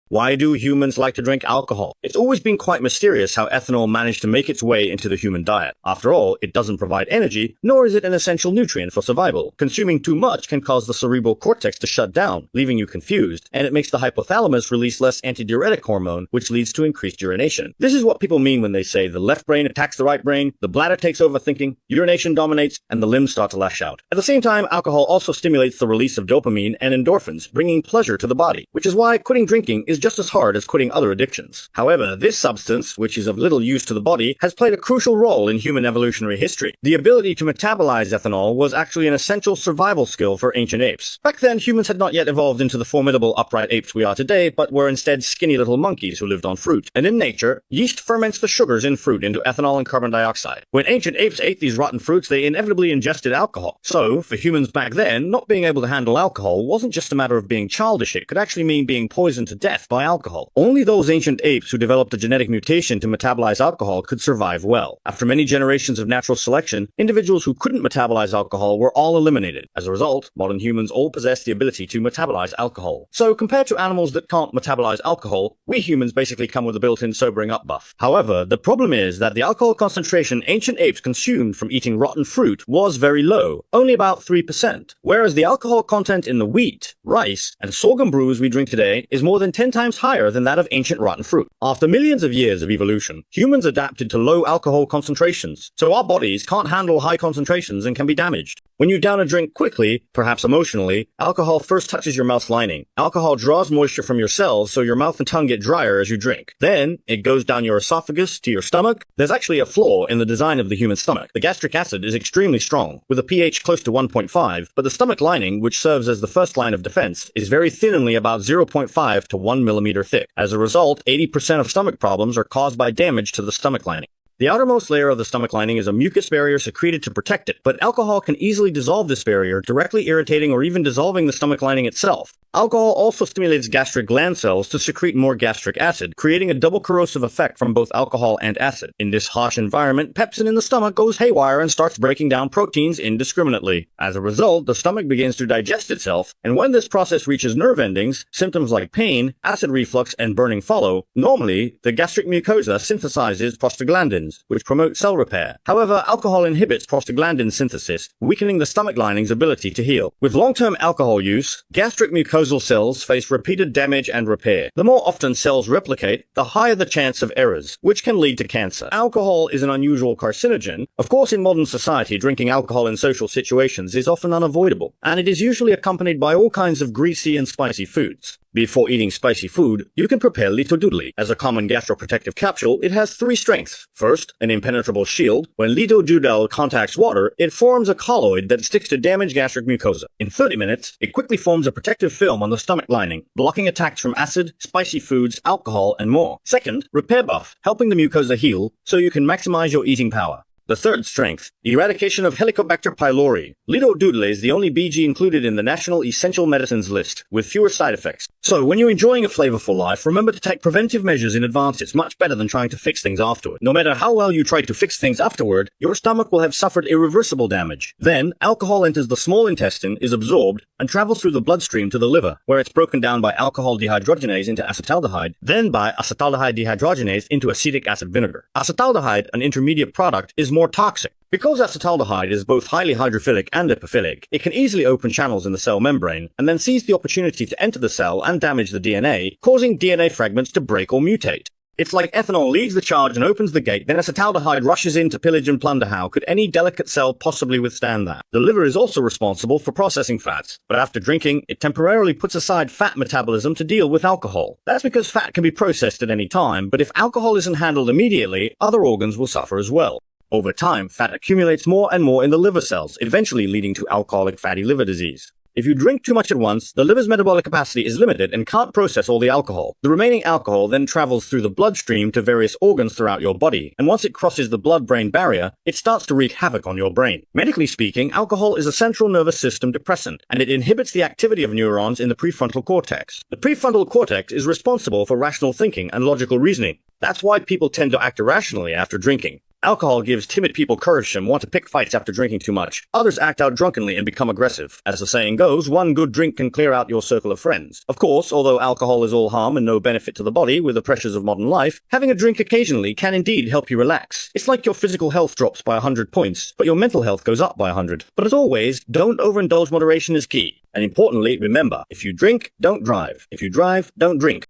Why do humans like to drink alcohol? It's always been quite mysterious how ethanol managed to make its way into the human diet. After all, it doesn't provide energy, nor is it an essential nutrient for survival. Consuming too much can cause the cerebral cortex to shut down, leaving you confused, and it makes the hypothalamus release less antidiuretic hormone, which leads to increased urination. This is what people mean when they say the left brain attacks the right brain, the bladder takes over thinking, urination dominates, and the limbs start to lash out. At the same time, alcohol also stimulates the release of dopamine and endorphins, bringing pleasure to the body, which is why quitting drinking is just as hard as quitting other addictions. However, this substance, which is of little use to the body, has played a crucial role in human evolutionary history. The ability to metabolize ethanol was actually an essential survival skill for ancient apes. Back then, humans had not yet evolved into the formidable upright apes we are today, but were instead skinny little monkeys who lived on fruit. And in nature, yeast ferments the sugars in fruit into ethanol and carbon dioxide. When ancient apes ate these rotten fruits, they inevitably ingested alcohol. So, for humans back then, not being able to handle alcohol wasn't just a matter of being childish, it could actually mean being poisoned to death by alcohol. Only those ancient apes who developed a genetic mutation to metabolize alcohol could survive well. After many generations of natural selection, individuals who couldn't metabolize alcohol were all eliminated. As a result, modern humans all possess the ability to metabolize alcohol. So, compared to animals that can't metabolize alcohol, we humans basically come with a built-in sobering up buff. However, the problem is that the alcohol concentration ancient apes consumed from eating rotten fruit was very low, only about 3%, whereas the alcohol content in the wheat, rice, and sorghum brews we drink today is more than 10 times higher than that of ancient rotten fruit. After millions of years of evolution, humans adapted to low alcohol concentrations, so our bodies can't handle high concentrations and can be damaged. When you down a drink quickly, perhaps emotionally, alcohol first touches your mouth lining. Alcohol draws moisture from your cells, so your mouth and tongue get drier as you drink. Then, it goes down your esophagus to your stomach. There's actually a flaw in the design of the human stomach. The gastric acid is extremely strong, with a pH close to 1.5, but the stomach lining, which serves as the first line of defense, is very thin, only about 0.5 to 1 millimeter thick. As a result, 80% of stomach problems are caused by damage to the stomach lining. The outermost layer of the stomach lining is a mucus barrier secreted to protect it, but alcohol can easily dissolve this barrier, directly irritating or even dissolving the stomach lining itself. Alcohol also stimulates gastric gland cells to secrete more gastric acid, creating a double corrosive effect from both alcohol and acid. In this harsh environment, pepsin in the stomach goes haywire and starts breaking down proteins indiscriminately. As a result, the stomach begins to digest itself, and when this process reaches nerve endings, symptoms like pain, acid reflux, and burning follow. Normally, the gastric mucosa synthesizes prostaglandins, which promote cell repair. However, alcohol inhibits prostaglandin synthesis, weakening the stomach lining's ability to heal. With long-term alcohol use, gastric mucosal cells face repeated damage and repair. The more often cells replicate, the higher the chance of errors, which can lead to cancer. Alcohol is an unusual carcinogen. Of course, in modern society, drinking alcohol in social situations is often unavoidable, and it is usually accompanied by all kinds of greasy and spicy foods. Before eating spicy food, you can prepare Lito Doodly. As a common gastroprotective capsule, it has three strengths. First, an impenetrable shield. When Lito Doodle contacts water, it forms a colloid that sticks to damaged gastric mucosa. In 30 minutes, it quickly forms a protective film on the stomach lining, blocking attacks from acid, spicy foods, alcohol, and more. Second, repair buff, helping the mucosa heal so you can maximize your eating power. The third strength, eradication of Helicobacter pylori. Lito Doodle is the only BG included in the National Essential Medicines list, with fewer side effects. So, when you're enjoying a flavorful life, remember to take preventive measures in advance. It's much better than trying to fix things afterward. No matter how well you try to fix things afterward, your stomach will have suffered irreversible damage. Then, alcohol enters the small intestine, is absorbed, and travels through the bloodstream to the liver, where it's broken down by alcohol dehydrogenase into acetaldehyde, then by acetaldehyde dehydrogenase into acetic acid vinegar. Acetaldehyde, an intermediate product, is more toxic. Because acetaldehyde is both highly hydrophilic and lipophilic, it can easily open channels in the cell membrane and then seize the opportunity to enter the cell and damage the DNA, causing DNA fragments to break or mutate. It's like ethanol leads the charge and opens the gate, then acetaldehyde rushes in to pillage and plunder. How could any delicate cell possibly withstand that? The liver is also responsible for processing fats, but after drinking, it temporarily puts aside fat metabolism to deal with alcohol. That's because fat can be processed at any time, but if alcohol isn't handled immediately, other organs will suffer as well. Over time, fat accumulates more and more in the liver cells, eventually leading to alcoholic fatty liver disease. If you drink too much at once, the liver's metabolic capacity is limited and can't process all the alcohol. The remaining alcohol then travels through the bloodstream to various organs throughout your body, and once it crosses the blood-brain barrier, it starts to wreak havoc on your brain. Medically speaking, alcohol is a central nervous system depressant, and it inhibits the activity of neurons in the prefrontal cortex. The prefrontal cortex is responsible for rational thinking and logical reasoning. That's why people tend to act irrationally after drinking. Alcohol gives timid people courage and want to pick fights after drinking too much. Others act out drunkenly and become aggressive. As the saying goes, one good drink can clear out your circle of friends. Of course, although alcohol is all harm and no benefit to the body with the pressures of modern life, having a drink occasionally can indeed help you relax. It's like your physical health drops by 100 points, but your mental health goes up by 100. But as always, don't overindulge. Moderation is key. And importantly, remember, if you drink, don't drive. If you drive, don't drink.